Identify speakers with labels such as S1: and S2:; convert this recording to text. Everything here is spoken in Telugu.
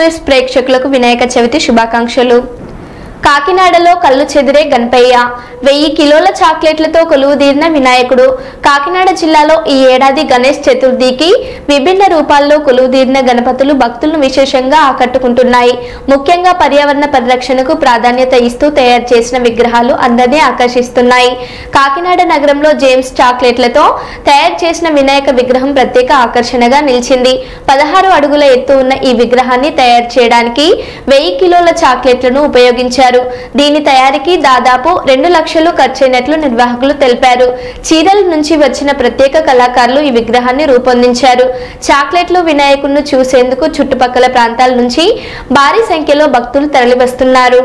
S1: న్యూస్ ప్రేక్షకులకు వినాయక చవితి శుభాకాంక్షలు. కాకినాడలో కళ్ళు చెదిరే గణపయ్య 1000 కిలోల చాక్లెట్లతో కొలువుదీరిన వినాయకుడు. కాకినాడ జిల్లాలో ఈ ఏడాది గణేష్ చతుర్థికి విభిన్న రూపాల్లో కొలువుదీరిన గణపతులు భక్తులను విశేషంగా ఆకట్టుకుంటున్నాయి. ముఖ్యంగా పర్యావరణ పరిరక్షణకు ప్రాధాన్యత ఇస్తూ తయారు చేసిన విగ్రహాలు అందరినీ ఆకర్షిస్తున్నాయి. కాకినాడ నగరంలో జేమ్స్ చాక్లెట్లతో తయారు చేసిన వినాయక విగ్రహం ప్రత్యేక ఆకర్షణగా నిలిచింది. 16 అడుగుల ఎత్తు ఉన్న ఈ విగ్రహాన్ని తయారు చేయడానికి 1000 కిలోల చాక్లెట్లను ఉపయోగించారు. దీని తయారీకి దాదాపు 2 లక్షలు ఖర్చయినట్లు నిర్వాహకులు తెలిపారు. చీరల నుంచి వచ్చిన ప్రత్యేక కళాకారులు ఈ విగ్రహాన్ని రూపొందించారు. చాక్లెట్లు వినాయకుడిని చూసేందుకు చుట్టుపక్కల ప్రాంతాల నుంచి భారీ సంఖ్యలో భక్తులు తరలివస్తున్నారు.